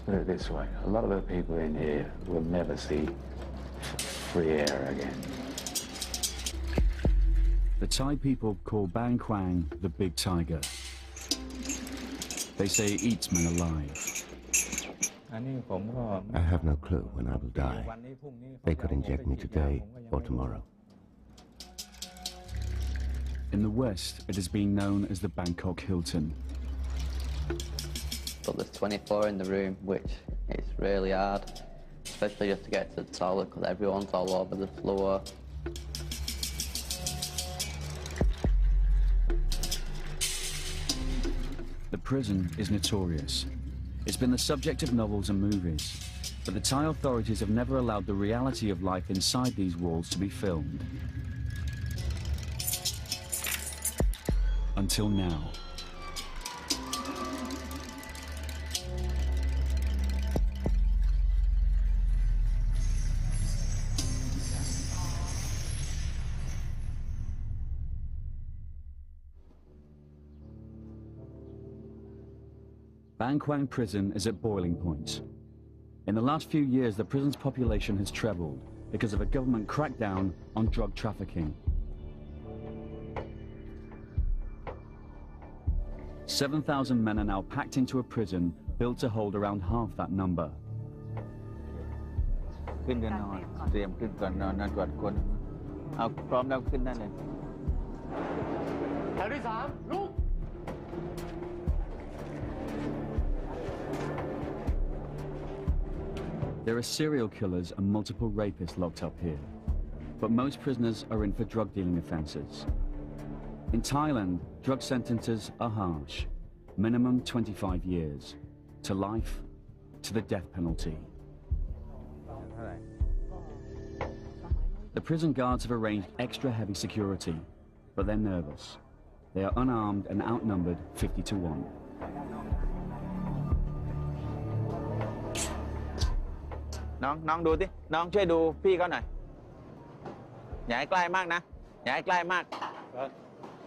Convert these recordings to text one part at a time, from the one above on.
Put it this way, a lot of the people in here will never see free air again. The Thai people call Bang Kwang the big tiger. They say it eats men alive. I have no clue when I will die. They could inject me today or tomorrow. In the West, it has been known as the Bangkok Hilton. But there's 24 in the room, which is really hard, especially just to get to the toilet because everyone's all over the floor. The prison is notorious. It's been the subject of novels and movies, but the Thai authorities have never allowed the reality of life inside these walls to be filmed. Until now. Bang Kwang prison is at boiling point. In the last few years, the prison's population has trebled because of a government crackdown on drug trafficking. 7,000 men are now packed into a prison built to hold around half that number. ขึ้นกันนอนเตรียมขึ้นก่อนนอนตรวจคนเอาพร้อมแล้วขึ้นได้เลยแถวที่3ลุก There are serial killers and multiple rapists locked up here, but most prisoners are in for drug dealing offences. In Thailand, drug sentences are harsh, minimum 25 years, to life, to the death penalty. The prison guards have arranged extra heavy security, but they're nervous. They are unarmed and outnumbered 50 to 1. น้องดูสิน้องช่วยดูพี่เขาหน่อยอย่าให้ใกล้มากนะอย่าให้ใกล้มาก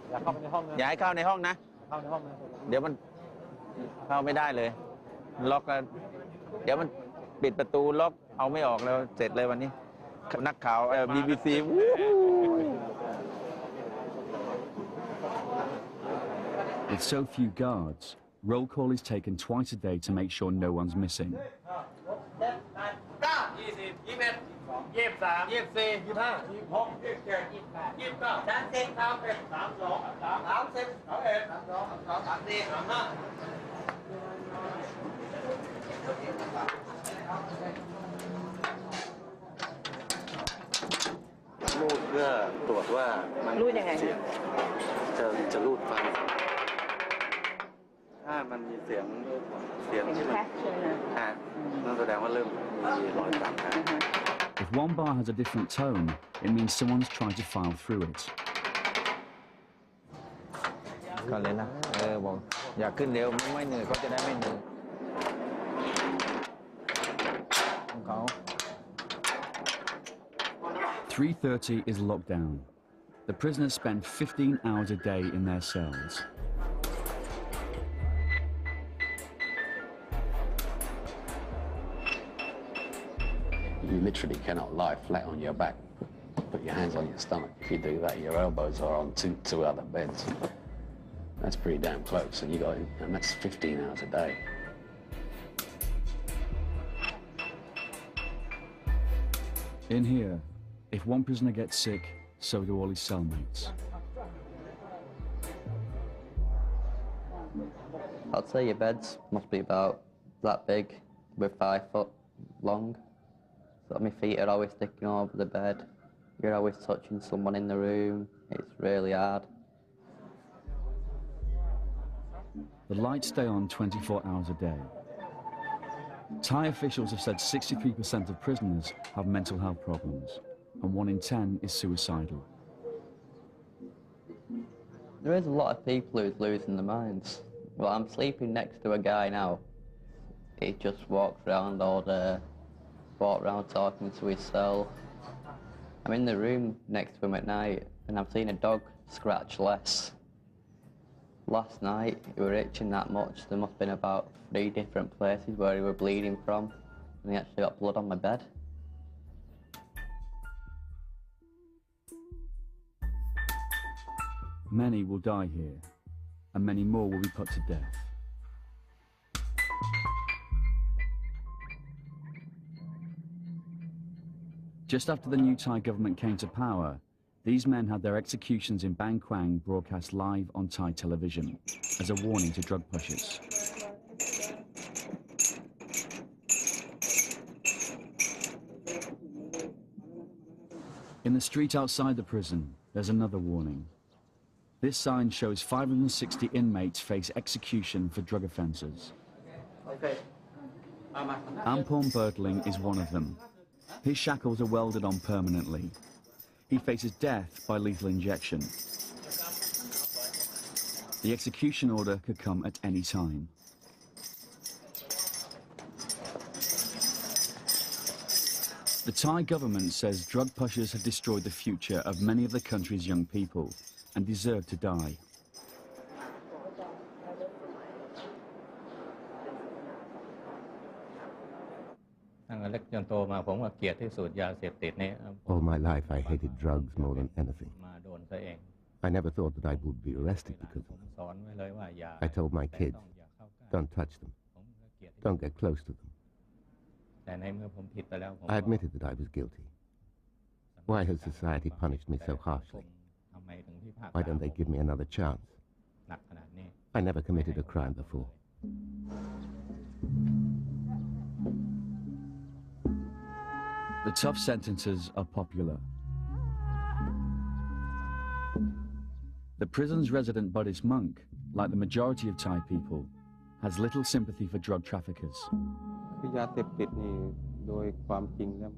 อย่าเข้าไปในห้องนะอย่าให้เข้าในห้องนะเข้าในห้องนะเดี๋ยวมันเข้าไม่ได้เลยล็อกแล้วเดี๋ยวมันปิดประตูล็อกเอาไม่ออกแล้วเสร็จเลยวันนี้นักข่าว BBC With so few guards, roll call is taken twice a day to make sure no one's missing. รูดเพื่อตรวจว่ามันรูดยังไงจะรูดฟังถ้ามันมีเสียงที่มันนั่นแสดงว่าเริ่มมีรอยต่างกัน If one bar has a different tone, it means someone's trying to file through it. ก่อนเลยนะบอกอยากขึ้นเร็วไม่เหนื่อยเขาจะได้ไม่เหนื่อยของเขา 3:30 is lockdown. The prisoners spend 15 hours a day in their cells. You literally cannot lie flat on your back. Put your hands on your stomach. If you do that, your elbows are on two other beds. That's pretty damn close, and that's 15 hours a day. In here, if one prisoner gets sick, so do all his cellmates. I'd say your beds must be about that big, with 5 foot long. So my feet are always sticking over the bed. You're always touching someone in the room. It's really hard. The lights stay on 24 hours a day. Thai officials have said 63% of prisoners have mental health problems, and 1 in 10 is suicidal. There is a lot of people who's losing their minds. Well, I'm sleeping next to a guy now he just walks around all day, walks around talking to himself. I'm in the room next to him at night, and I've seen a dog scratch less. Last night, he were itching that much, there must have been about 3 different places where he were bleeding from, and he actually got blood on my bed. Many will die here, and many more will be put to death. Just after the new Thai government came to power, these men had their executions in Bangkwang broadcast live on Thai television as a warning to drug pushers. In the street outside the prison, there's another warning. This sign shows 560 inmates face execution for drug offences. Ampon Bertling is one of them. His shackles are welded on permanently. He faces death by lethal injection. The execution order could come at any time. The Thai government says drug pushers have destroyed the future of many of the country's young people and deserve to die. All my life I hated drugs more than anything. I never thought that I would be arrested because of them. I told my kids, don't touch them. Don't get close to them. I admitted that I was guilty. Why has society punished me so harshly? Why don't they give me another chance? I never committed a crime before. The tough sentences are popular. The prison's resident Buddhist monk, like the majority of Thai people, has little sympathy for drug traffickers.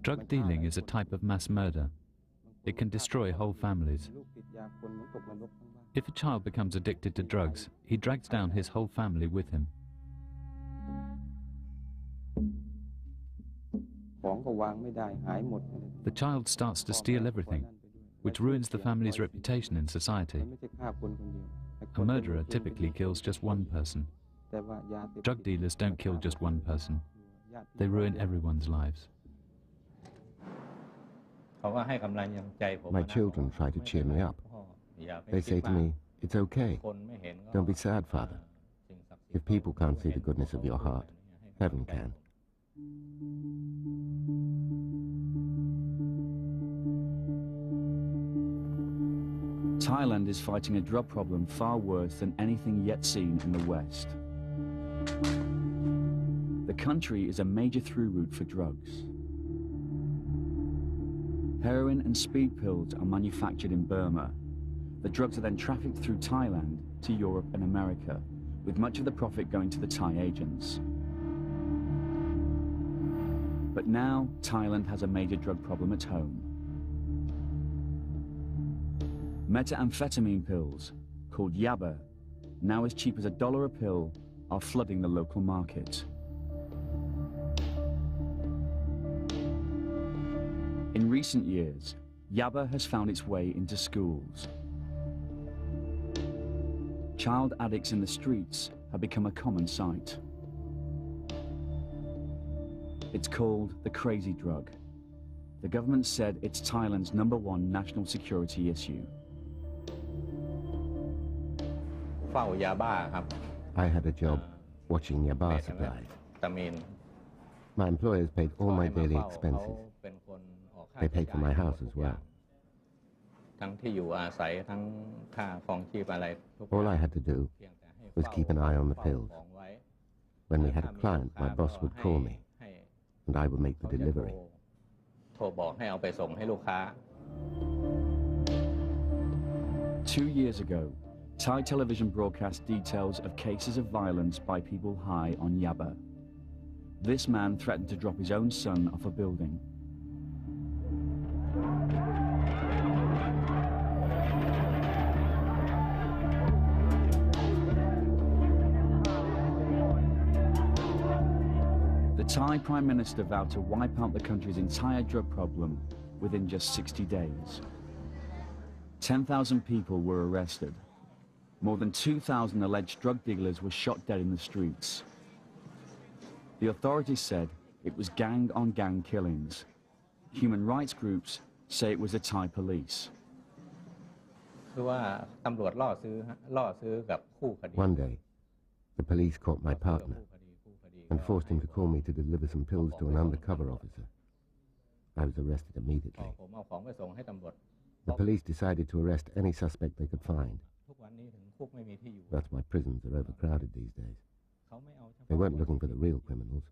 Drug dealing is a type of mass murder. It can destroy whole families. If a child becomes addicted to drugs, he drags down his whole family with him. The child starts to steal everything, which ruins the family's reputation in society. A murderer typically kills just one person. Drug dealers don't kill just one person. They ruin everyone's lives. My children try to cheer me up. They say to me, it's okay. Don't be sad, Father. If people can't see the goodness of your heart, heaven can. Thailand is fighting a drug problem far worse than anything yet seen in the West. The country is a major through route for drugs. Heroin and speed pills are manufactured in Burma. The drugs are then trafficked through Thailand to Europe and America, with much of the profit going to the Thai agents. But now, Thailand has a major drug problem at home. Methamphetamine pills, called yaba, now as cheap as $1 a pill, are flooding the local market. In recent years, yaba has found its way into schools. Child addicts in the streets have become a common sight. It's called the crazy drug. The government said it's Thailand's #1 national security issue. I had a job watching yaba supplies. My employers paid all my daily expenses. They paid for my house as well. All I had to do was keep an eye on the pills. When we had a client, my boss would call me, and I would make the delivery. 2 years ago, Thai television broadcast details of cases of violence by people high on yaba. This man threatened to drop his own son off a building. The Thai Prime Minister vowed to wipe out the country's entire drug problem within just 60 days. 10,000 people were arrested. More than 2,000 alleged drug dealers were shot dead in the streets. The authorities said it was gang-on-gang killings. Human rights groups say it was the Thai police. One day, the police caught my partner and forced him to call me to deliver some pills to an undercover officer. I was arrested immediately. The police decided to arrest any suspect they could find. That's why prisons are overcrowded these days. They weren't looking for the real criminals,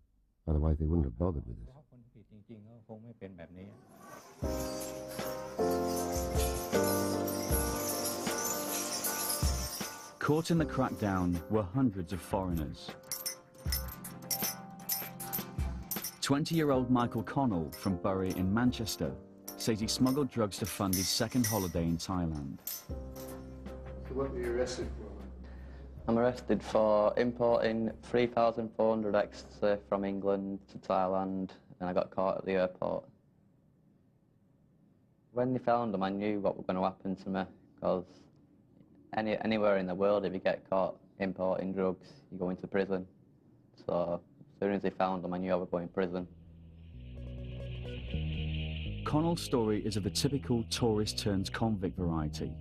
otherwise they wouldn't have bothered with us. Caught in the crackdown were hundreds of foreigners. 20-year-old Michael Connell from Bury in Manchester says he smuggled drugs to fund his second holiday in Thailand. So what were you arrested for? I'm arrested for importing 3,400 ecstasy from England to Thailand, and I got caught at the airport. When they found them, I knew what was going to happen to me, because anywhere in the world, if you get caught importing drugs, you go into prison. So as soon as they found them, I knew I would go in prison. Connell's story is of the typical tourist-turns-convict variety.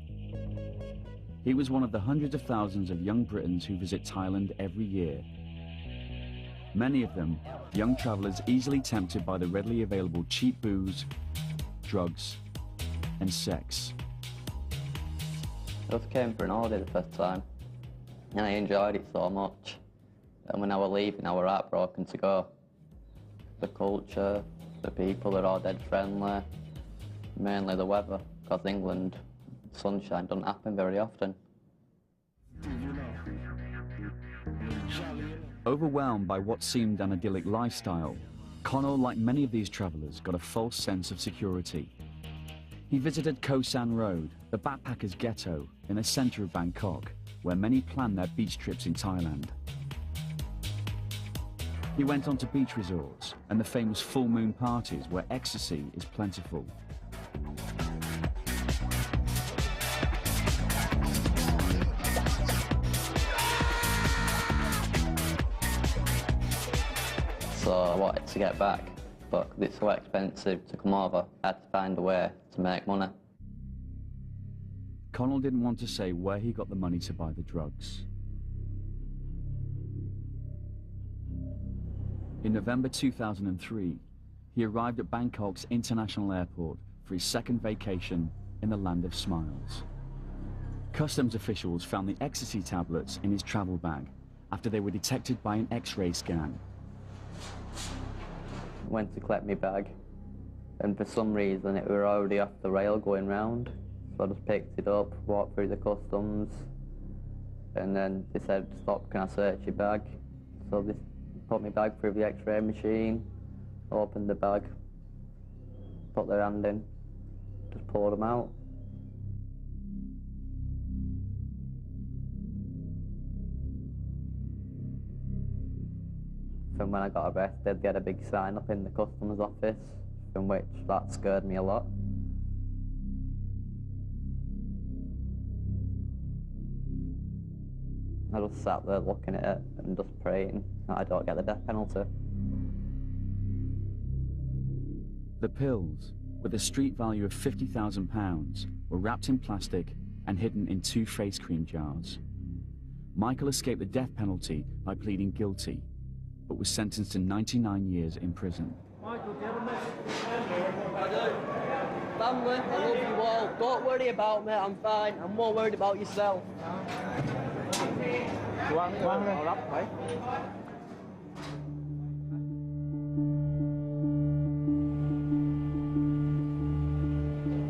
He was one of the hundreds of thousands of young Britons who visit Thailand every year. Many of them, young travellers easily tempted by the readily available cheap booze, drugs, and sex. I just came for an holiday the first time, and I enjoyed it so much. And when I was leaving, I was heartbroken to go. The culture, the people are all dead friendly, mainly the weather, because England, sunshine doesn't happen very often. Overwhelmed by what seemed an idyllic lifestyle, Connell, like many of these travellers, got a false sense of security. He visited Koh San Road, the backpackers' ghetto in the centre of Bangkok, where many plan their beach trips in Thailand. He went on to beach resorts and the famous full moon parties where ecstasy is plentiful. So I wanted to get back, but it's so expensive to come over, I had to find a way to make money. Connell didn't want to say where he got the money to buy the drugs. In November 2003, he arrived at Bangkok's international airport for his second vacation in the land of smiles. Customs officials found the ecstasy tablets in his travel bag after they were detected by an X-ray scan. Went to collect my bag, and for some reason it were already off the rail going round. So I just picked it up, walked through the customs, and then they said, "Stop, can I search your bag?" So they put my bag through the X-ray machine, opened the bag, put their hand in, just poured them out. From when I got arrested, they had a big sign up in the customs office, from which that scared me a lot. I just sat there looking at it and just praying that I don't get the death penalty. The pills, with a street value of £50,000, were wrapped in plastic and hidden in 2 face cream jars. Michael escaped the death penalty by pleading guilty, but was sentenced to 99 years in prison. Michael, do you have a message for family? I do. Family, I love you all. Don't worry about me, I'm fine. I'm more worried about yourself.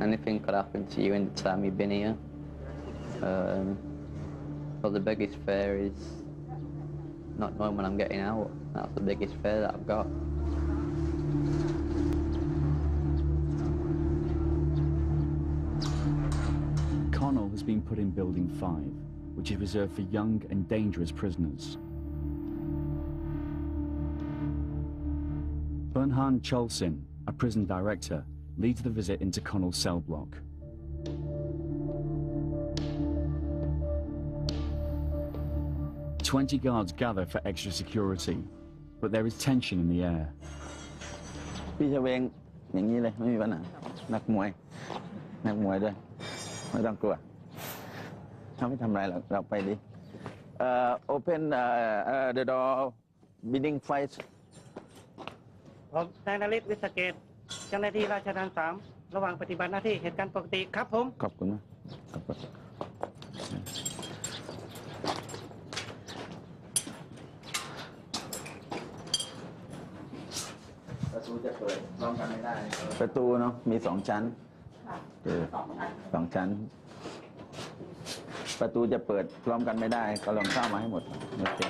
Anything could happen to you in the time you've been here. But the biggest fear is not knowing when I'm getting out. That's the biggest fear that I've got. Connell has been put in Building 5, which is reserved for young and dangerous prisoners. Bernhan Cholsin, a prison director, leads the visit into Connell's cell block. "20 guards gather for extra security, but there is tension in the air. พี่เชเวงอย่างนี้เลยไม่มีปัญหานักมวยด้วยไม่ต้องกลัวเขาไม่ทำอะไรหรอกเราไปดิopen the door beginning fight ผมนายนฤทธิ์วิสเกตเจ้าหน้าที่ราชทัณฑ์3ระหว่างปฏิบัติหน้าที่เหตุการณ์ปกติครับผม ขอบคุณนะประตูจะเปิดพร้อมกันไม่ได้ประตูเนาะมี2 ชั้น2 ชั้นประตูจะเปิดพร้อมกันไม่ได้ก็ลองเข้ามาให้หมดโอเค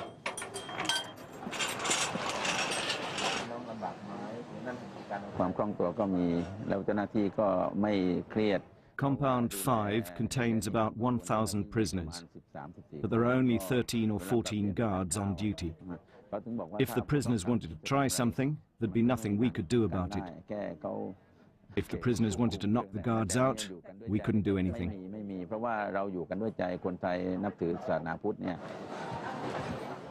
ความคล่องตัวก็มีแล้วเจ้าหน้าที่ก็ไม่เครียด Compound 5 contains about 1,000 prisoners, but there are only 13 or 14 guards on duty. If the prisoners wanted to try something, there'd be nothing we could do about it. If the prisoners wanted to knock the guards out, we couldn't do anything.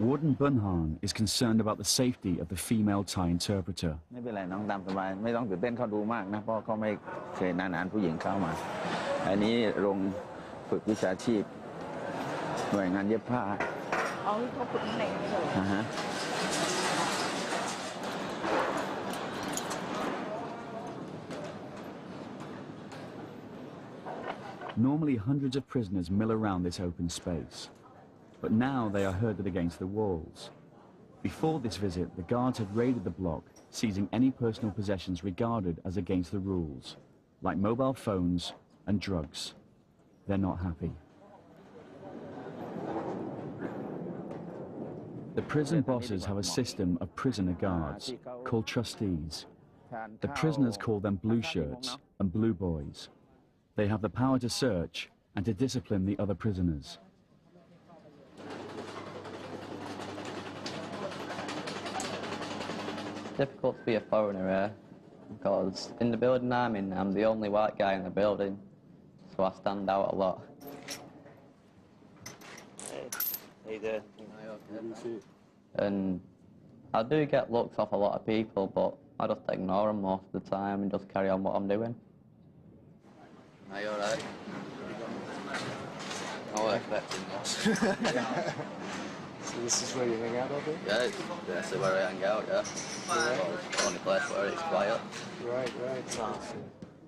Warden Bernhan is concerned about the safety of the female Thai interpreter. ไม่เป็นไรน้องตามสบายไม่ต้องตื่นเต้นเขาดูมากนะเพราะเขาไม่เคยนานๆผู้หญิงเข้ามาอันนี้โรงฝึกวิชาชีพหน่วยงานเย็บผ้าอ๋อเขาฝึกที่ไหนเลย Normally, hundreds of prisoners mill around this open space, but now they are herded against the walls. Before this visit, the guards had raided the block, seizing any personal possessions regarded as against the rules, like mobile phones and drugs. They're not happy. The prison bosses have a system of prisoner guards, called trustees. The prisoners call them blue shirts and blue boys. They have the power to search and to discipline the other prisoners. Difficult to be a foreigner here, because in the building I'm in, I'm the only white guy in the building, so I stand out a lot. And I do get looks off a lot of people, but I just ignore them most of the time and just carry on what I'm doing. Are you alright? I was expecting this. So this is where you hang out all day? Yeah, this is where I hang out, yeah. The only place where it's quiet. Right.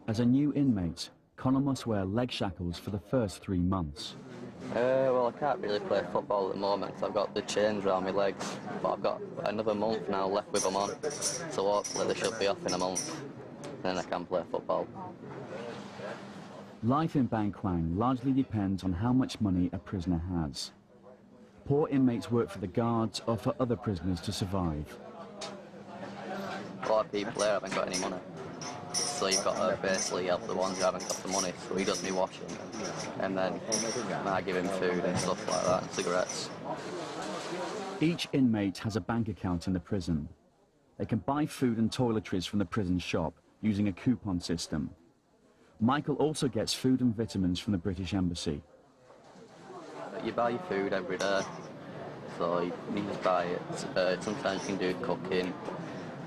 As a new inmate, Connell must wear leg shackles for the first 3 months. Well, I can't really play football at the moment because I've got the chains around my legs, but I've got another month now left with them on, so hopefully they should be off in a month, then I can play football. Life in Bangkwang largely depends on how much money a prisoner has. Poor inmates work for the guards or for other prisoners to survive. A lot of people there haven't got any money, so you've got to basically help the ones who haven't got the money, so he does me washing, and then I give him food and stuff like that, and cigarettes. Each inmate has a bank account in the prison. They can buy food and toiletries from the prison shop using a coupon system. Michael also gets food and vitamins from the British Embassy. You buy food every day, so you just buy it. Sometimes you can do cooking.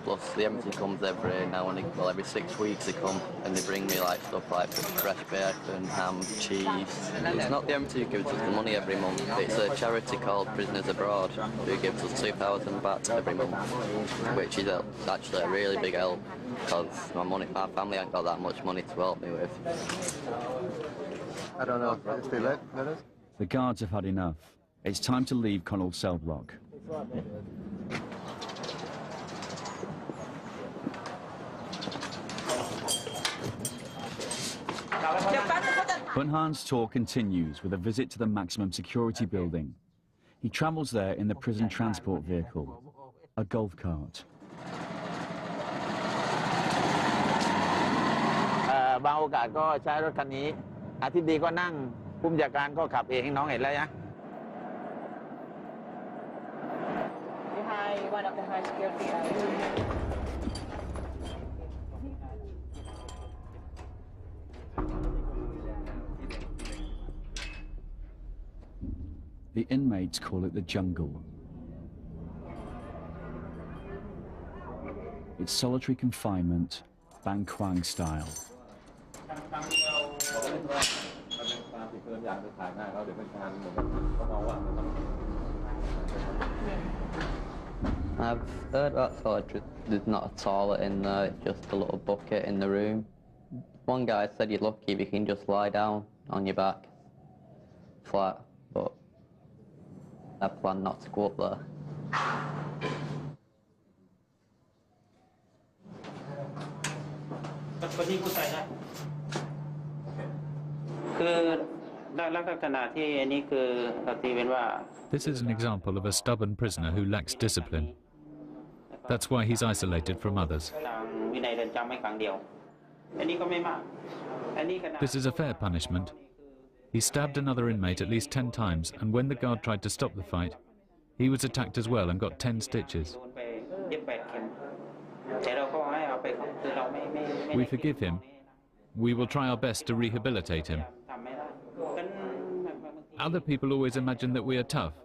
Plus the embassy comes every 6 weeks they come and they bring me like stuff like fresh bacon, ham, cheese. It's not the embassy who gives us the money every month. It's a charity called Prisoners Abroad who gives us 2,000 baht every month, which is actually a really big help because my family ain't got that much money to help me with. I don't know if they let us. The guards have had enough. It's time to leave Connell's cell block. Bernhan's tour continues with a visit to the maximum security building. He travels there in the prison transport vehicle, a golf cart. บางโอกาสก็ใช้รถคันนี้อาทิตย์ดีก็นั่งผู้บัญชาการก็ขับเองน้องเห็นแล้วนะ Behind one of the high security areas. The inmates call it the jungle. It's solitary confinement, Bang Kwang style. I've heard about solitary. There's not a toilet in there, it's just a little bucket in the room. One guy said you're lucky if you can just lie down on your back, flat, but I plan not to go up there. คนที่พูดใส่ได้คือลักษณะที่อันนี้คือเราตีเป็นว่า This is an example of a stubborn prisoner who lacks discipline. That's why he's isolated from others. ทางวินัยเรือนจำไม่ขังเดียวอันนี้ก็ไม่มากอันนี้ขนาด This is a fair punishment. He stabbed another inmate at least 10 times, and when the guard tried to stop the fight, he was attacked as well and got 10 stitches. โดนไปเย็บ8 เข็มแต่เราก็ให้เอาไปคือเราไม่ We forgive him. We will try our best to rehabilitate him. ทำไม่ได้ Other people always imagine that we are tough,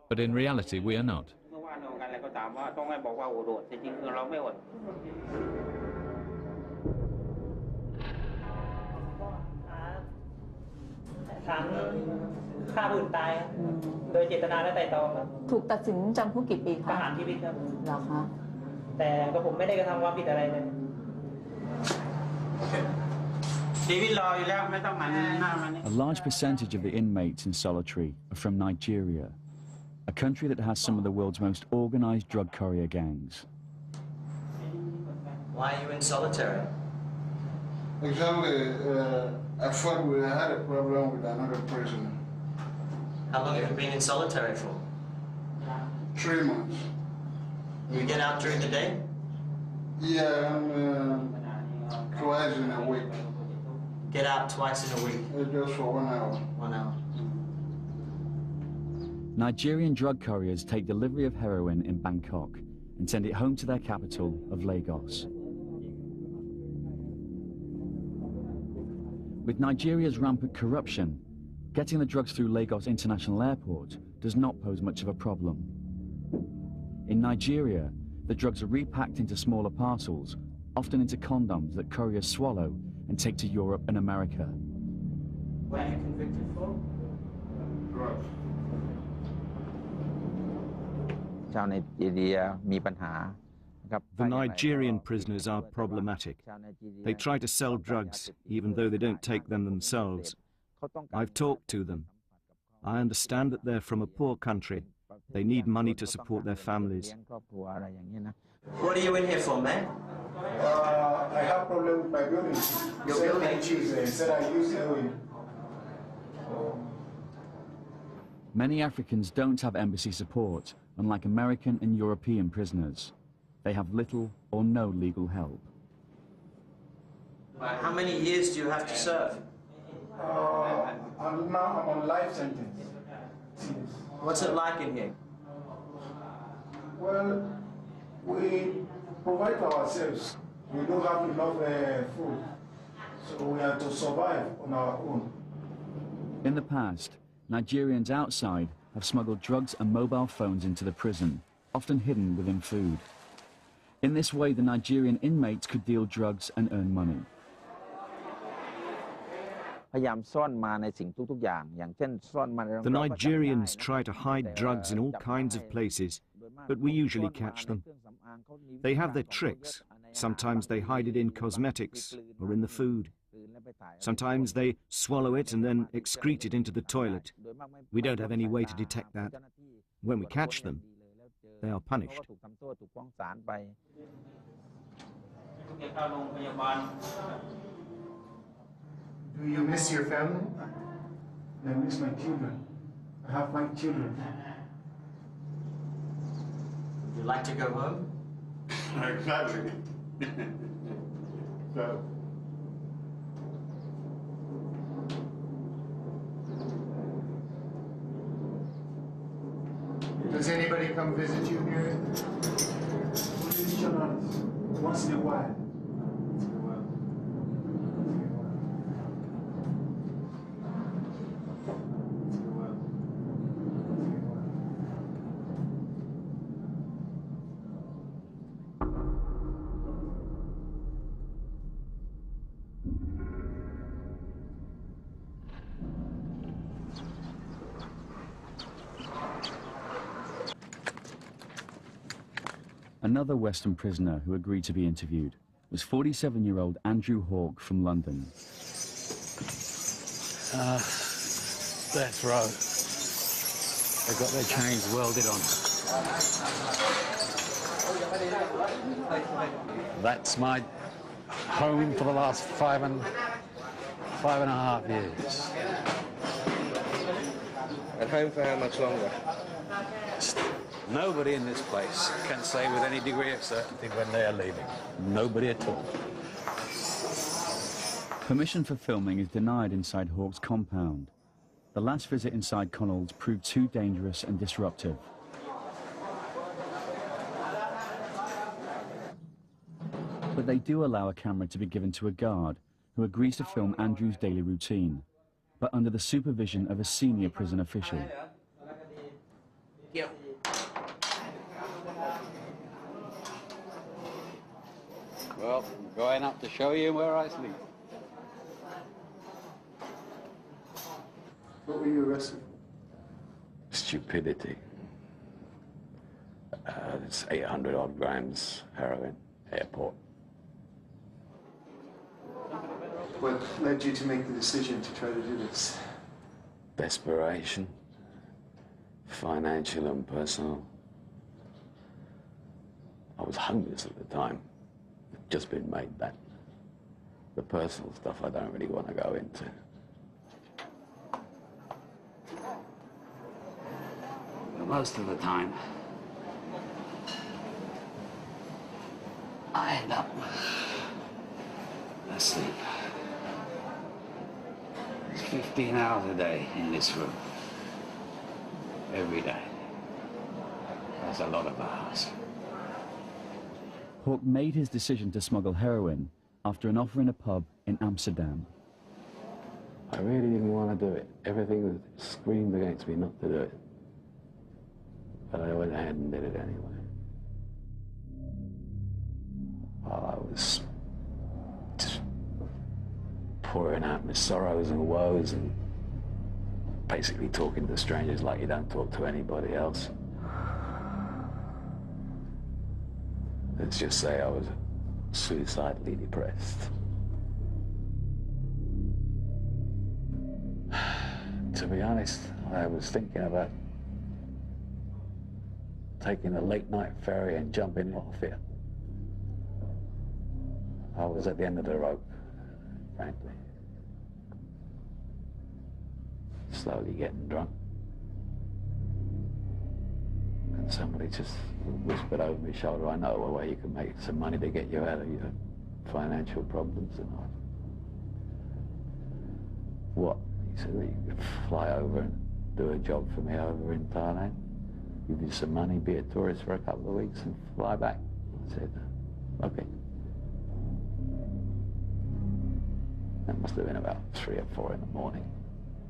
but in reality we are not. เมื่อวานเรากันอะไรก็ตามว่าต้องให้บอกว่าโอดจริงๆคือเราไม่อด ขังฆ่าผู้อื่นตายครับโดยเจตนาและไตร่ตรองครับ ถูกตัดสินจำคุกกี่ปี ประ คะ หารชีวิตครับ เหรอคะ แต่ก็ผมไม่ได้กระทำความผิดอะไรเลย ชีวิตรออยู่แล้วไม่ต้องมาหน้ามัน A large percentage of the inmates in solitary are from Nigeria, a country that has some of the world's most organized drug courier gangs. Why are you in solitary? Exactly. I thought we had a problem with another prisoner. How long have you been in solitary for? 3 months. You get out during the day? Yeah, twice in a week. Get out twice in a week? Just for 1 hour. 1 hour. Nigerian drug couriers take delivery of heroin in Bangkok and send it home to their capital of Lagos. With Nigeria's rampant corruption, getting the drugs through Lagos International Airport does not pose much of a problem. In Nigeria, the drugs are repacked into smaller parcels, often into condoms that couriers swallow and take to Europe and America. What are you convicted for? Drugs. ชาวไนจีเรียมีปัญหา The Nigerian prisoners are problematic. They try to sell drugs, even though they don't take them themselves. I've talked to them. I understand that they're from a poor country. They need money to support their families. What are you in here for, man? I have problem with my building. Your building? Tuesday, said I use heroin. Many Africans don't have embassy support, unlike American and European prisoners. They have little or no legal help. How many years do you have to serve? I'm on life sentence. What's it like in here? Well, we provide for ourselves. We don't have enough food, so we have to survive on our own. In the past, Nigerians outside have smuggled drugs and mobile phones into the prison, often hidden within food. In this way, the Nigerian inmates could deal drugs and earn money. พยายามซ่อนมาในสิ่งทุกๆอย่างอย่างเช่นซ่อนมา The Nigerians try to hide drugs in all kinds of places, but we usually catch them. They have their tricks. Sometimes they hide it in cosmetics or in the food. Sometimes they swallow it and then excrete it into the toilet. We don't have any way to detect that. When we catch them, they are punished. Do you miss your family? I miss my children. I have my children. Would you like to go home? Exactly. So. Does anybody come visit you here? Once in a while. Another Western prisoner who agreed to be interviewed was 47-year-old Andrew Hawke from London. Death row. They've got their chains welded on. That's my home for the last five and a half years. At home for how much longer? Nobody in this place can say with any degree of certainty when they are leaving. Nobody at all. Permission for filming is denied inside Hawke's compound. The last visit inside Connell's proved too dangerous and disruptive. But they do allow a camera to be given to a guard who agrees to film Andrew's daily routine, but under the supervision of a senior prison official. Yep. Well, I'm going up to show you where I sleep. What were you arrested for? Stupidity. It's 800 odd grams heroin, airport. What led you to make the decision to try to do this? Desperation. Financial and personal. I was homeless at the time. I'd just been made that. The personal stuff I don't really want to go into. But most of the time, I end up asleep. It's 15 hours a day in this room. Every day. That's a lot of hours. Hawke made his decision to smuggle heroin after an offer in a pub in Amsterdam. I really didn't want to do it. Everything screamed against me not to do it. But I went ahead and did it anyway. I was just pouring out my sorrows and woes and basically talking to strangers like you don't talk to anybody else. Let's just say I was suicidally depressed. To be honest, I was thinking about taking a late-night ferry and jumping off it. I was at the end of the rope, frankly. Slowly getting drunk. And somebody just whispered over my shoulder, I know a way you can make some money to get you out of your financial problems. And I, what? He said, well, you could fly over and do a job for me over in Thailand, give you some money, be a tourist for a couple of weeks and fly back. I said, okay. That must have been about 3 or 4 in the morning.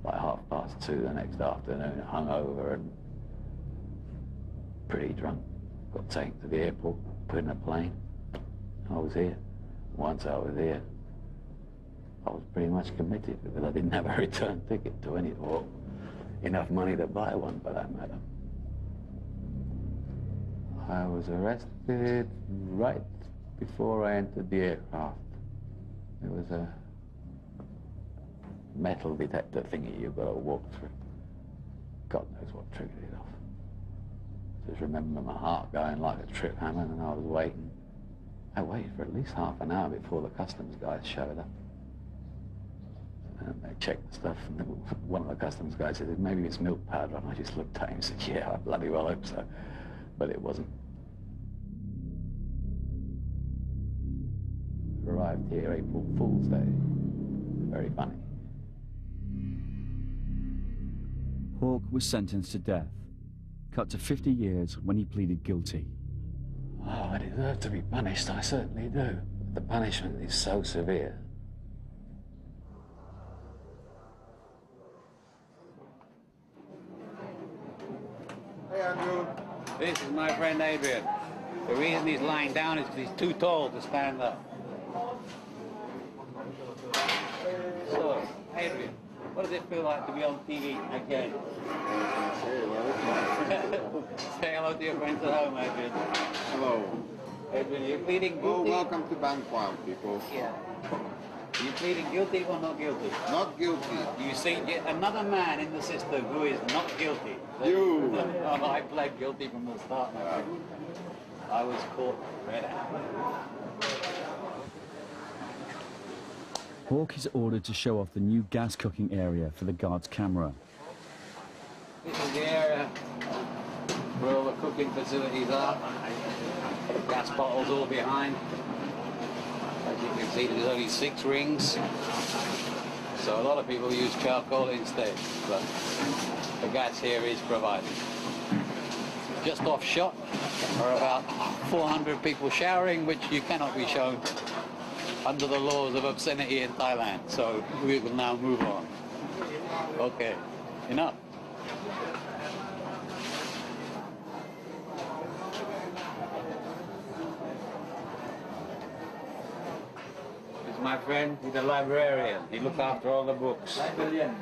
By 2:30 the next afternoon, hungover and pretty drunk. Got taken to the airport, put in a plane. I was here. Once I was here, I was pretty much committed because I didn't have a return ticket to any, or enough money to buy one for that matter. I was arrested right before I entered the aircraft. There was a metal detector thingy you've got to walk through. God knows what triggered it off. Just remember my heart going like a trip hammer, and I was waiting. I waited for at least half an hour before the customs guys showed up. And they checked the stuff, and one of the customs guys said, maybe it's milk powder, and I just looked at him and said, yeah, I bloody well hope so. But it wasn't. Arrived here April Fool's Day. Very funny. Hawke was sentenced to death, cut to 50 years when he pleaded guilty. Oh, I deserve to be punished, I certainly do. The punishment is so severe. Hey, Andrew. This is my friend Adrian. The reason he's lying down is because he's too tall to stand up. So, Adrian, what does it feel like to be on TV again? Say hello to your friends at home, Adrian. Hello. Adrian, you're pleading guilty? Oh, welcome to Bangkok, people. Yeah. Are you pleading guilty or not guilty? Not guilty. You see yet another man in the system who is not guilty. You. Oh, I pled guilty from the start, my friend. I was caught red-handed. Hawke is ordered to show off the new gas cooking area for the guard's camera. This is the area where all the cooking facilities are. Gas bottles all behind. As you can see, there's only 6 rings. So a lot of people use charcoal instead, but the gas here is provided. Just off shot are about 400 people showering, which you cannot be shown under the laws of obscenity in Thailand. So we will now move on. Okay, enough. My friend, he's a librarian. He looks after all the books. Librarian.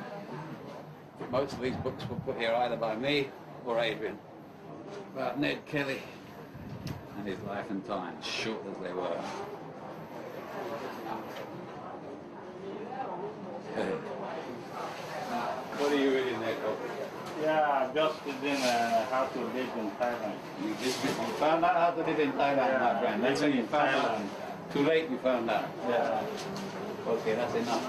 Most of these books were put here either by me or Adrian. About Ned Kelly and his life and times, short as they were. Hey. What are you reading there, Bob? Yeah, just reading how to live in Thailand. You found out how to live in Thailand, my friend. That's when you found out. Too late you found out. Yeah. Okay, that's enough.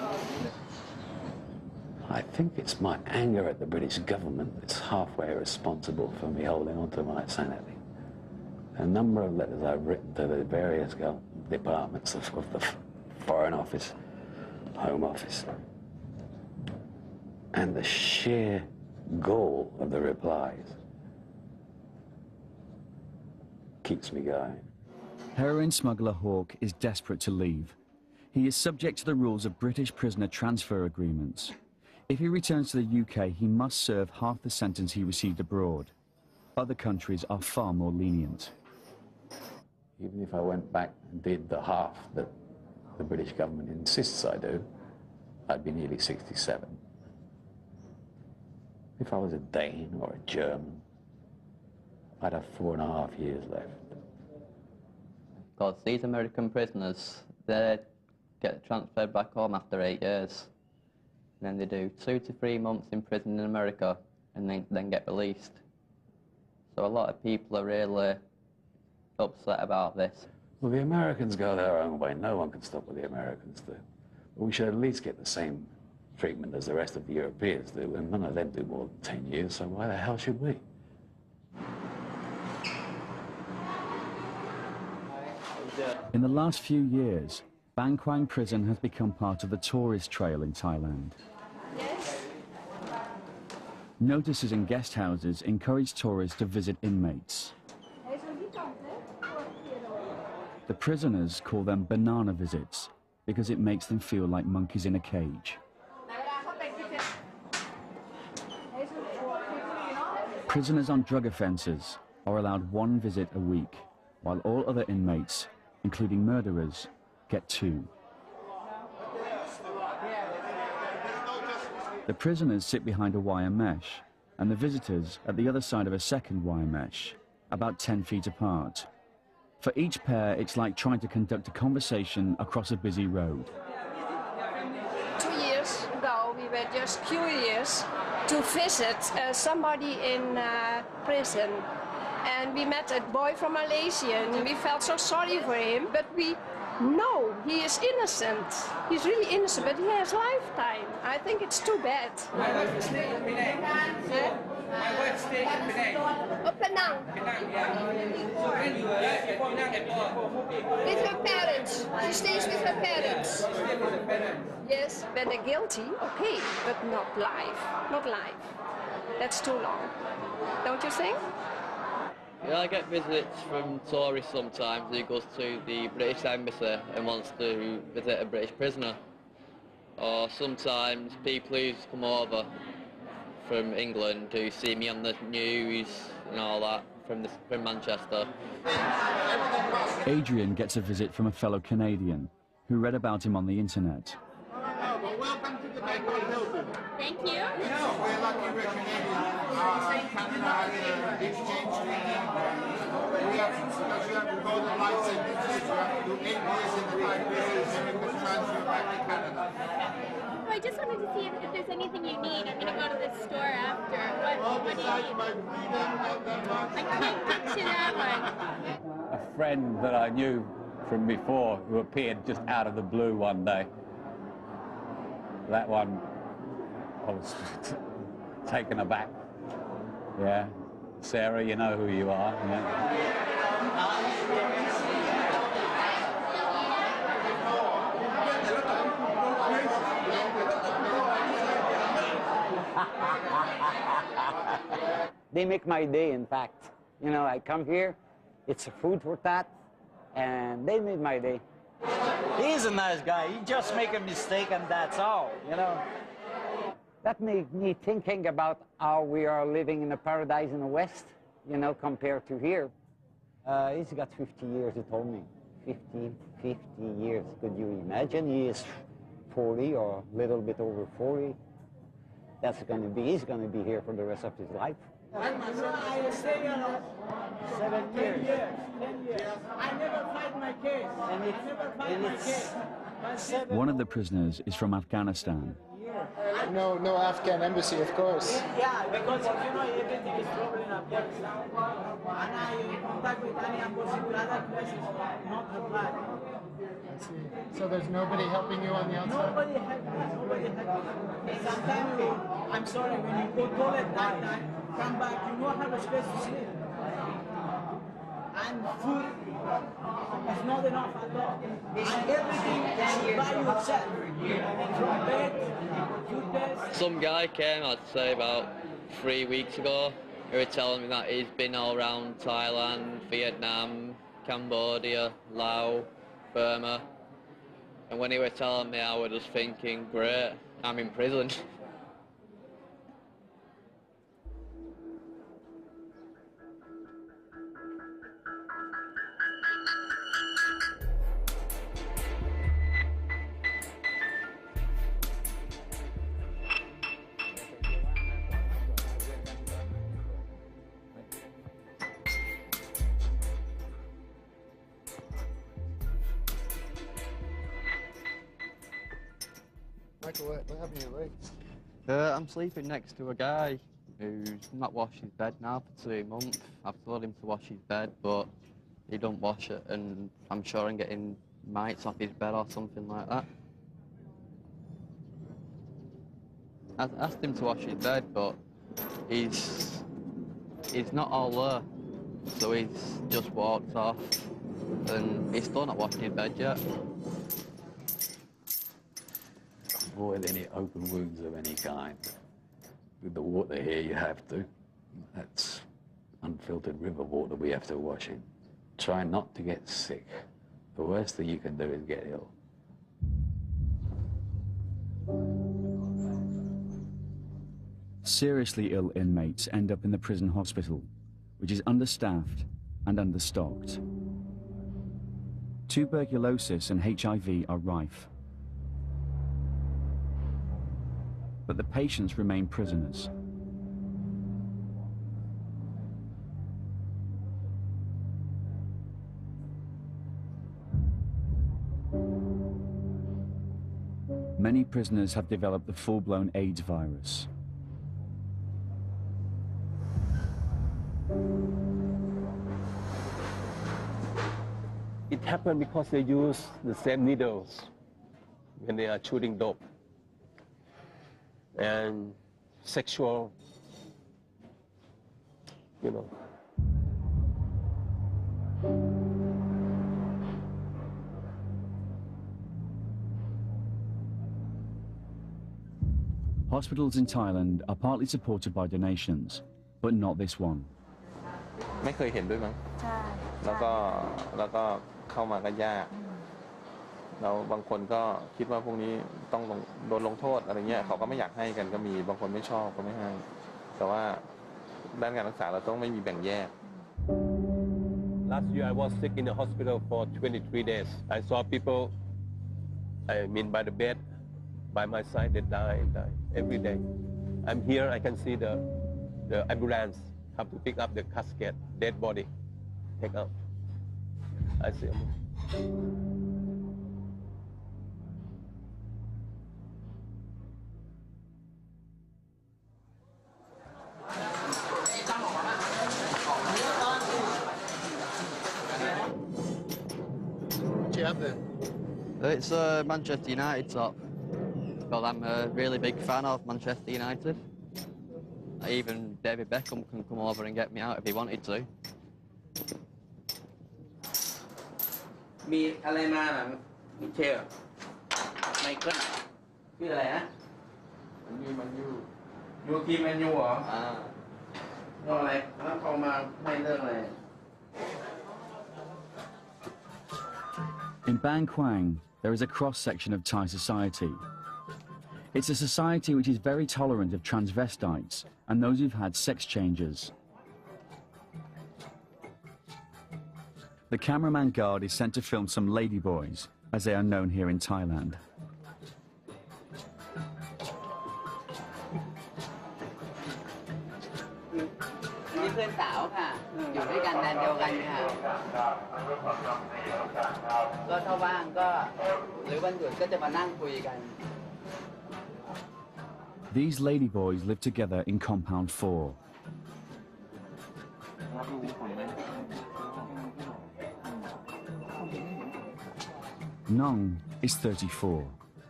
I think it's my anger at the British government that's halfway responsible for me holding on to my sanity. A number of letters I've written to the various departments of the Foreign Office, Home Office, and the sheer gall of the replies keeps me going. Heroin smuggler Hawke is desperate to leave. He is subject to the rules of British prisoner transfer agreements. If he returns to the UK, he must serve half the sentence he received abroad. Other countries are far more lenient. Even if I went back and did the half that the British government insists I do, I'd be nearly 67. If I was a Dane or a German, I'd have 4.5 years left. Because these American prisoners, they get transferred back home after 8 years. And then they do 2 to 3 months in prison in America and then get released. So a lot of people are really upset about this. Well, the Americans go their own way. No one can stop what the Americans do. But we should at least get the same treatment as the rest of the Europeans do, and none of them do more than 10 years, so why the hell should we? In the last few years, Bang Kwang prison has become part of the tourist trail in Thailand. Notices in guest houses encourage tourists to visit inmates. The prisoners call them banana visits because it makes them feel like monkeys in a cage. Prisoners on drug offences are allowed 1 visit a week, while all other inmates, including murderers, get 2. The prisoners sit behind a wire mesh, and the visitors at the other side of a second wire mesh, about 10 feet apart. For each pair, it's like trying to conduct a conversation across a busy road. 2 years ago, we were just curious to visit somebody in prison. And we met a boy from Malaysia, and we felt so sorry for him, but we know he is innocent. He's really innocent, but he has lifetime. I think it's too bad. My wife stay in Penang. My wife stay in Penang. Oh, Penang. So when you were in Penang, with her parents. She stays with her parents. Yes, when they're guilty, okay, but not life. Not life. That's too long. Don't you think? Yeah, I get visits from tourists sometimes who goes to the British Embassy and wants to visit a British prisoner. Or sometimes people who come over from England who see me on the news and all that from Manchester. Adrian gets a visit from a fellow Canadian who read about him on the internet. Welcome to the Bangkok Hilton. Thank you. We're lucky we're Canadian. Canada has an exchange treaty. We have golden license. see if there's anything you need. I'm gonna go to the store after. What do you need? I'm gonna get to that one. A friend that I knew from before who appeared just out of the blue one day. That one, I was taken aback. Yeah. Sarah, you know who you are. Yeah. They make my day, in fact. You know, I come here, it's food for thought, and they made my day. He's a nice guy. He just make a mistake and that's all, you know. That made me thinking about how we are living in a paradise in the West, you know, compared to here. He's got 50 years, he told me. 50 years. Could you imagine? He is 40 or a little bit over 40. He's going to be here for the rest of his life. I stay here 7 years. 10 years. I never fight my case. One of the prisoners is from Afghanistan. No Afghan embassy, of course. Yeah, because you know everything is problem in Afghanistan. And I contact with any embassy to other places, not reply. I see. So there's nobody helping you on the outside? Nobody help me. Sometimes I'm sorry, when you go toilet that night, come back, you don't have a space to sleep. And food is not enough at all. And everything is by yourself. From bed, toothpaste. Some guy came, I'd say about 3 weeks ago. He was telling me that he's been all around Thailand, Vietnam, Cambodia, Laos, Burma. And when he was telling me, I was just thinking, great, I'm in prison. Michael, what happened to your legs? I'm sleeping next to a guy who's not washed his bed now for 2 months. I've told him to wash his bed, but he don't wash it, and I'm sure I'm getting mites off his bed or something like that. I asked him to wash his bed, but he's not all there, so he's just walked off, and he's still not washing his bed yet. Avoid any open wounds of any kind. With the water here, you have to. That's unfiltered river water we have to wash in. Try not to get sick. The worst thing you can do is get ill. Seriously ill inmates end up in the prison hospital, which is understaffed and understocked. Tuberculosis and HIV are rife. But the patients remain prisoners. Many prisoners have developed the full-blown AIDS virus. It happened because they use the same needles when they are shooting dope. And sexual, you know. Hospitals in Thailand are partly supported by donations, but not this one. ไม่เคยเห็นด้วยมั้งแล้วก็เข้ามาก็ยากแล้วบางคนก็คิดว่าพวกนี้ต้องโดนลงโทษอะไรเงี้ยเขาก็ไม่อยากให้กันก็มีบางคนไม่ชอบก็ไม่ให้แต่ว่าด้านการรักษาเราต้องไม่มีแบ่งแยก Last year I was sick in the hospital for 23 days. I saw people, I mean by the bed, by my side, they die every day. I'm here, I can see the ambulance have to pick up the casket, dead body, take out. I see them. you have there? It's a Manchester United top. Well, I'm a really big fan of Manchester United. Even David Beckham can come over and get me out if he wanted to. มีอะไรมาล่ะมิเชลไมเคิลชื่ออะไรนะมันยูทีมแมนยูเหรอเรื่องอะไรแล้วเขามาให้เรื่องอะไร In Bang Kwang, there is a cross-section of Thai society. It's a society which is very tolerant of transvestites and those who've had sex changes. The cameraman guard is sent to film some ladyboys, as they are known here in Thailand. นี่เพื่อนสาวค่ะอยู่ด้วยกันแดนเดียวกันค่ะก็ถ้าว่างก็หรือวันหยุดก็จะมานั่งคุยกัน These ladyboys live together in compound 4. Nong is 34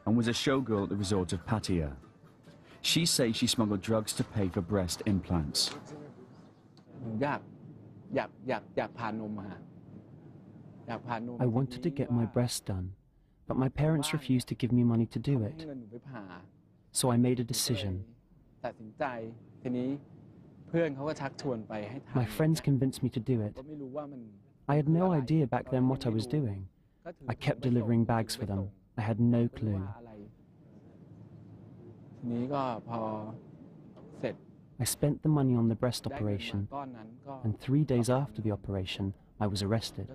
and was a showgirl at the resort of Pattaya. She says she smuggled drugs to pay for breast implants. I wanted to get my breasts done, but my parents refused to give me money to do it. So I made a decision. My friends convinced me to do it. I had no idea back then what I was doing. I kept delivering bags for them. I had no clue. I spent the money on the breast operation, and 3 days after the operation, I was arrested.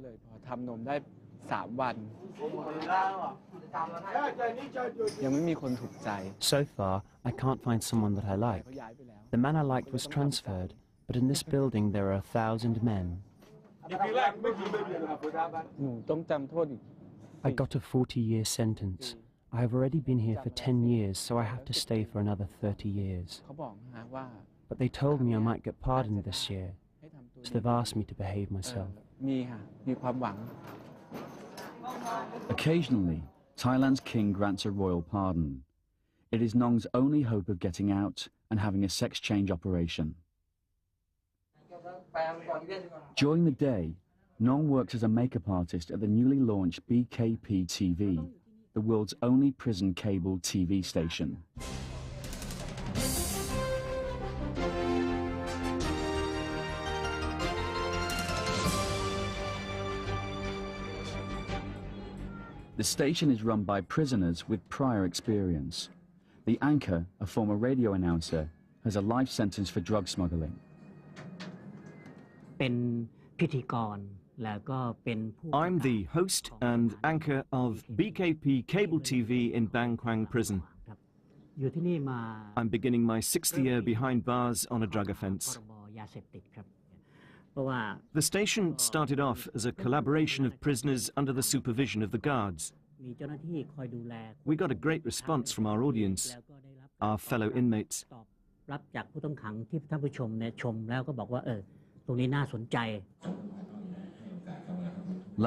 So far, I can't find someone that I like. The man I liked was transferred, but in this building there are 1,000 men. I got a 40-year sentence. I have already been here for 10 years, so I have to stay for another 30 years. But they told me I might get pardoned this year, so they've asked me to behave myself. Occasionally, Thailand's king grants a royal pardon. It is Nong's only hope of getting out and having a sex change operation. During the day, Nong works as a makeup artist at the newly launched BKP TV, the world's only prison cable TV station. The station is run by prisoners with prior experience. The anchor, a former radio announcer, has a life sentence for drug smuggling. I'm the host and anchor of BKP Cable TV in Bang Kwang Prison. I'm beginning my 6th year behind bars on a drug offence. The station started off as a collaboration of prisoners under the supervision of the guards. We got a great response from our audience, our fellow inmates.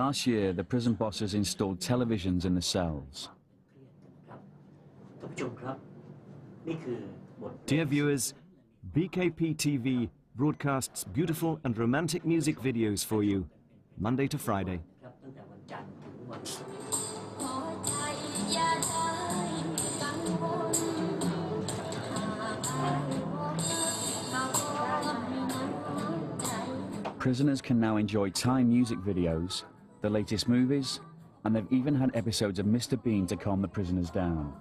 Last year, the prison bosses installed televisions in the cells. Dear viewers, BKP TV broadcasts beautiful and romantic music videos for you, Monday to Friday. Prisoners can now enjoy Thai music videos, the latest movies, and they've even had episodes of Mr. Bean to calm the prisoners down.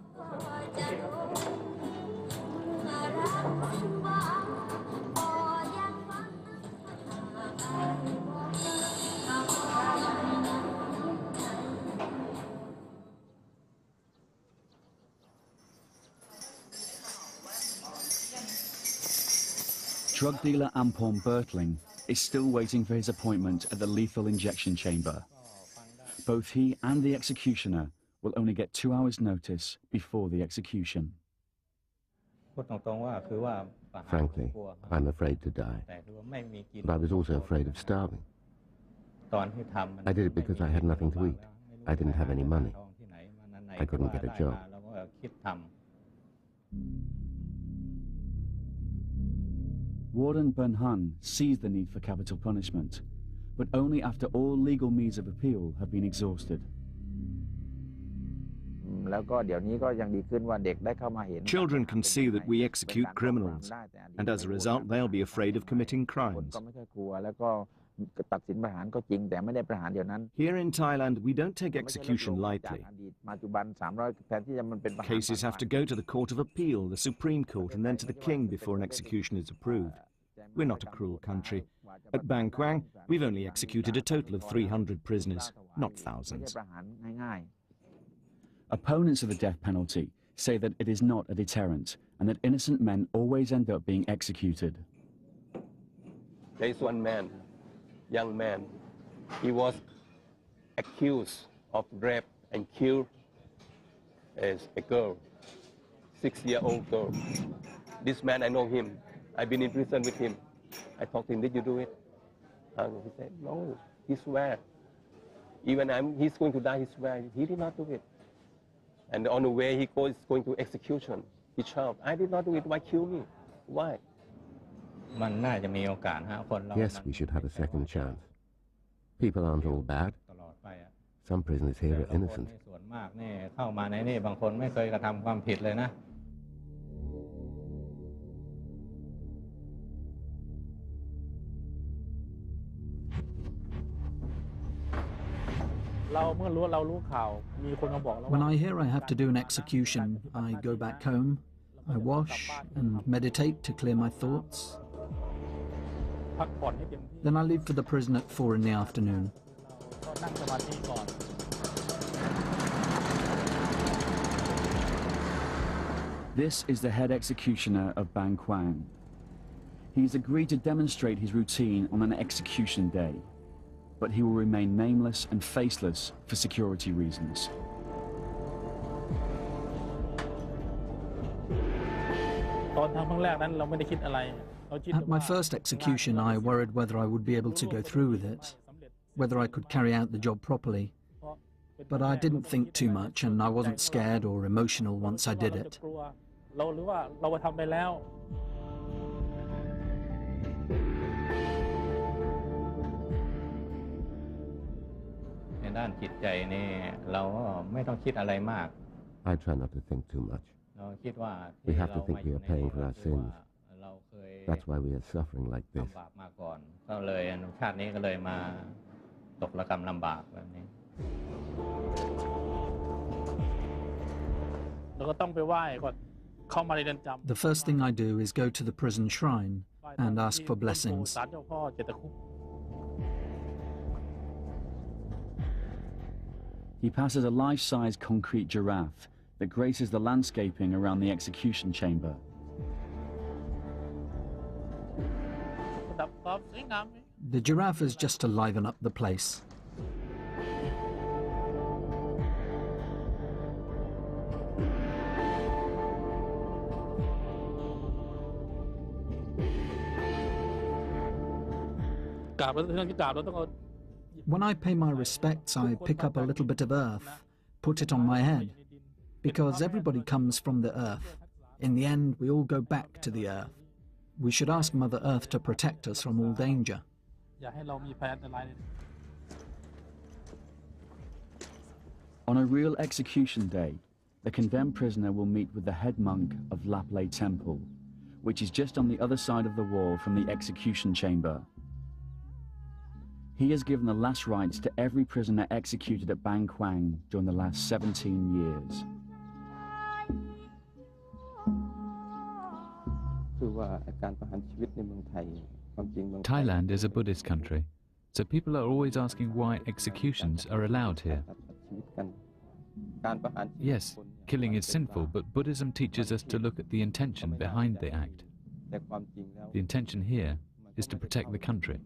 Drug dealer Ampon Bertling is still waiting for his appointment at the lethal injection chamber. Both he and the executioner will only get 2 hours' notice before the execution. Frankly, I'm afraid to die. But I was also afraid of starving. I did it because I had nothing to eat. I didn't have any money. I couldn't get a job. Warden Bernhan sees the need for capital punishment, but only after all legal means of appeal have been exhausted. Children can see that we execute criminals, and as a result, they'll be afraid of committing crimes. Here in Thailand, we don't take execution lightly. Cases have to go to the Court of Appeal, the Supreme Court, and then to the King before an execution is approved. We're not a cruel country. At Bang Kwang, we've only executed a total of 300 prisoners, not thousands. Opponents of the death penalty say that it is not a deterrent and that innocent men always end up being executed. There is one man, young man, he was accused of rape and killed as a girl, 6-year-old girl. This man, I know him. I've been in prison with him. I talked to him, did you do it? And he said, no, he swear. Even he's going to die, he swear. He did not do it. And on the way he goes going to execution. He shouted, I did not do it, why kill me? Why? Yes, we should have a second chance. People aren't all bad. Some prisoners here are innocent. When I hear I have to do an execution, I go back home, I wash and meditate to clear my thoughts. Then I leave for the prison at 4 in the afternoon. This is the head executioner of Bang Kwang. He's agreed to demonstrate his routine on an execution day, but he will remain nameless and faceless for security reasons. At my first execution, I worried whether I would be able to go through with it, whether I could carry out the job properly. But I didn't think too much, and I wasn't scared or emotional once I did it. I try not to think too much. We have to think we are paying for our sins. That's why we are suffering like this. The first thing I do is go to the prison shrine and ask for blessings. He passes a life-size concrete giraffe that graces the landscaping around the execution chamber. The giraffe is just to liven up the place. When I pay my respects, I pick up a little bit of earth, put it on my head, because everybody comes from the earth. In the end, we all go back to the earth. We should ask Mother Earth to protect us from all danger. On a real execution day, the condemned prisoner will meet with the head monk of Laplay Temple, which is just on the other side of the wall from the execution chamber. He has given the last rites to every prisoner executed at Bang Kwang during the last 17 years. Thailand is a Buddhist country, so people are always asking why executions are allowed here. Yes, killing is sinful, but Buddhism teaches us to look at the intention behind the act. The intention here is to protect the country,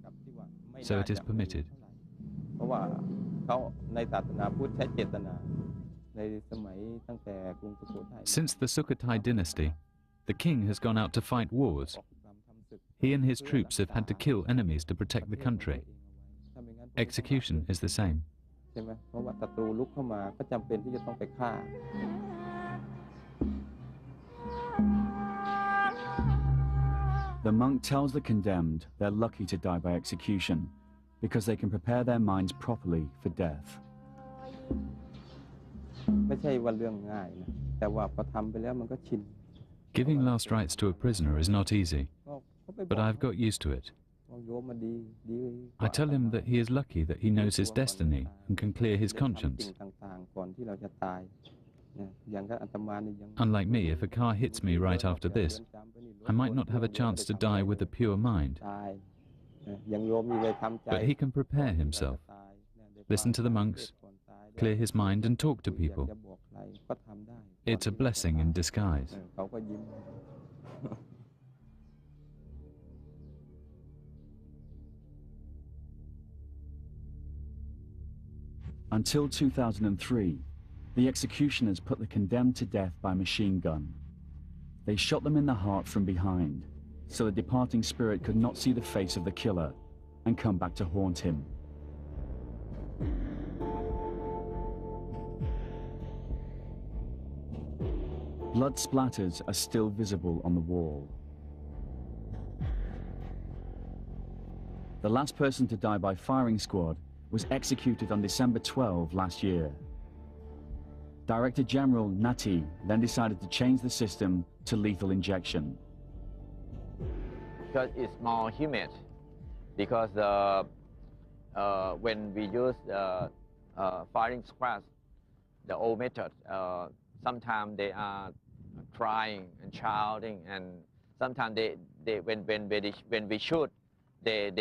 so it is permitted. Since the Sukhothai dynasty, the king has gone out to fight wars. He and his troops have had to kill enemies to protect the country. Execution is the same. ใช่ไหมเพราะว่าศัตรูลุกเข้ามาก็จำเป็นที่จะต้องไปฆ่า The monk tells the condemned they're lucky to die by execution because they can prepare their minds properly for death. ไม่ใช่ว่าเรื่องง่ายนะแต่ว่าพอทำไปแล้วมันก็ชิน Giving last rites to a prisoner is not easy, but I've got used to it. I tell him that he is lucky that he knows his destiny and can clear his conscience. Unlike me, if a car hits me right after this, I might not have a chance to die with a pure mind. But he can prepare himself, listen to the monks, clear his mind and talk to people. It's a blessing in disguise. Until 2003, the executioners put the condemned to death by machine gun. They shot them in the heart from behind, so the departing spirit could not see the face of the killer and come back to haunt him. Blood splatters are still visible on the wall. The last person to die by firing squad was executed on December 12 last year. Director General Nati then decided to change the system to lethal injection. Because it's more humid, because when we use firing squads, the old method, sometimes they are crying and shouting, and sometimes when we shoot, they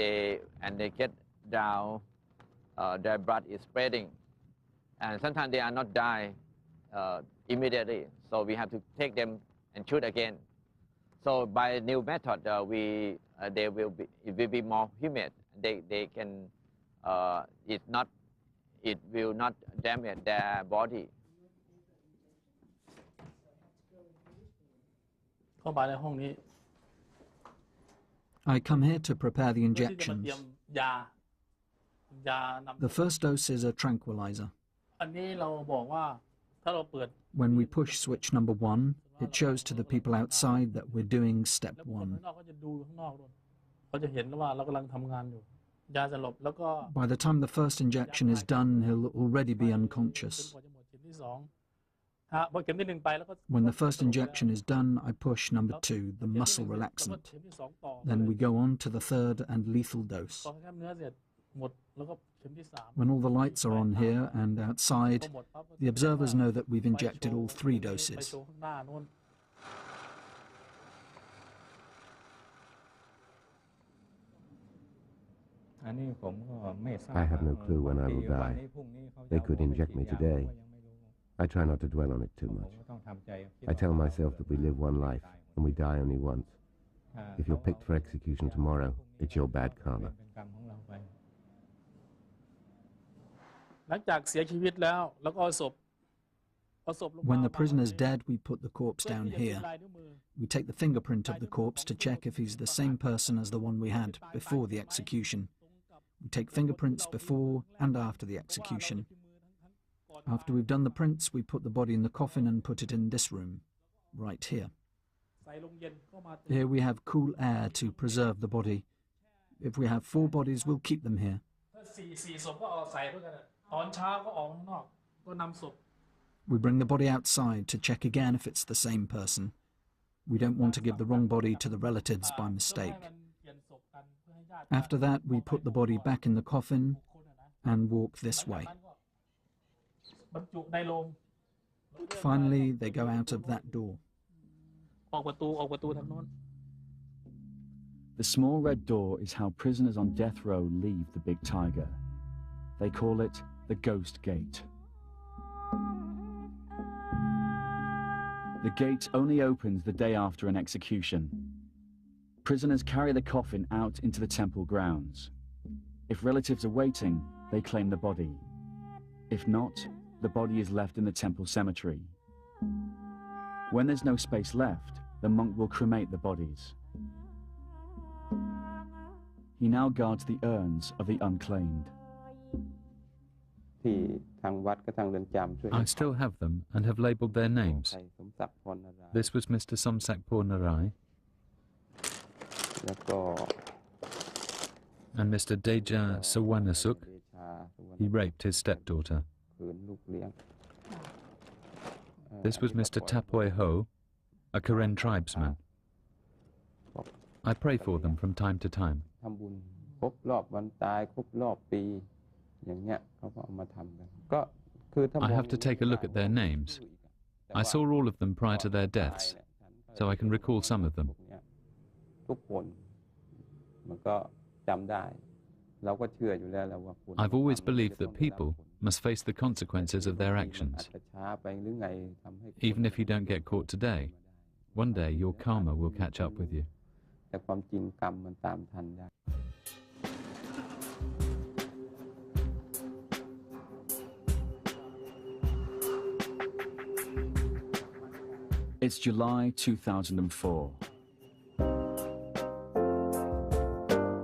get down. Their blood is spreading, and sometimes they are not die immediately. So we have to take them and shoot again. So by new method, it will be more humid. They can it will not damage their body. I come here to prepare the injections. The first dose is a tranquilizer. When we push switch number 1, it shows to the people outside that we're doing step 1. By the time the first injection is done, he'll already be unconscious. When the first injection is done, I push number 2, the muscle relaxant. Then we go on to the third and lethal dose. When all the lights are on here and outside, the observers know that we've injected all 3 doses. I have no clue when I will die. They could inject me today. I try not to dwell on it too much. I tell myself that we live one life and we die only once. If you're picked for execution tomorrow, it's your bad karma. When the prisoner's dead, we put the corpse down here. We take the fingerprint of the corpse to check if he's the same person as the one we had before the execution. We take fingerprints before and after the execution. After we've done the prints, we put the body in the coffin and put it in this room, right here. Here we have cool air to preserve the body. If we have 4 bodies, we'll keep them here. We bring the body outside to check again if it's the same person. We don't want to give the wrong body to the relatives by mistake. After that, we put the body back in the coffin and walk this way. Finally, they go out of that door. The small red door is how prisoners on death row leave the Big Tiger. They call it the Ghost Gate. The gate only opens the day after an execution. Prisoners carry the coffin out into the temple grounds. If relatives are waiting, they claim the body. If not, the body is left in the temple cemetery. When there's no space left, the monk will cremate the bodies. He now guards the urns of the unclaimed. I still have them and have labelled their names. This was Mr. Somsak Pornarai and Mr. Deja Sawanasuk. He raped his stepdaughter. This was Mr. Tapoy Ho, a Karen tribesman. I pray for them from time to time. I have to take a look at their names. I saw all of them prior to their deaths, so I can recall some of them. I've always believed that people must face the consequences of their actions. Even if you don't get caught today, one day your karma will catch up with you. It's July 2004.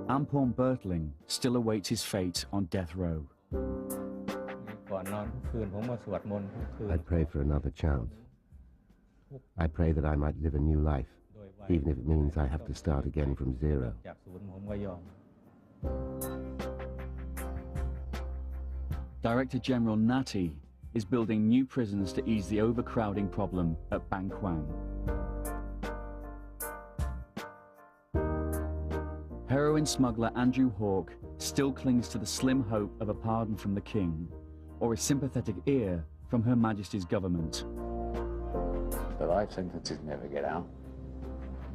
Ampon Bertling still awaits his fate on death row. I pray for another chance. I pray that I might live a new life, even if it means I have to start again from zero. Director General Nati is building new prisons to ease the overcrowding problem at Ban Quang. Heroin smuggler Andrew Hawke still clings to the slim hope of a pardon from the King or a sympathetic ear from Her Majesty's government. The life sentences never get out.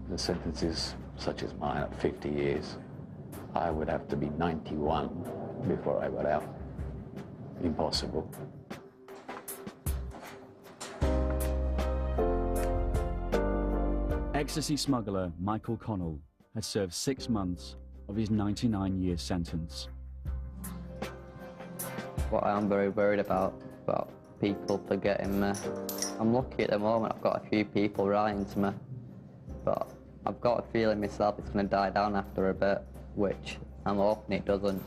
The sentences, such as mine, at 50 years, I would have to be 91 before I got out. Impossible. Ecstasy smuggler Michael Connell has served 6 months of his 99-year sentence. What I am very worried about people forgetting me. I'm lucky at the moment, I've got a few people writing to me, but I've got a feeling myself it's going to die down after a bit, which I'm hoping it doesn't.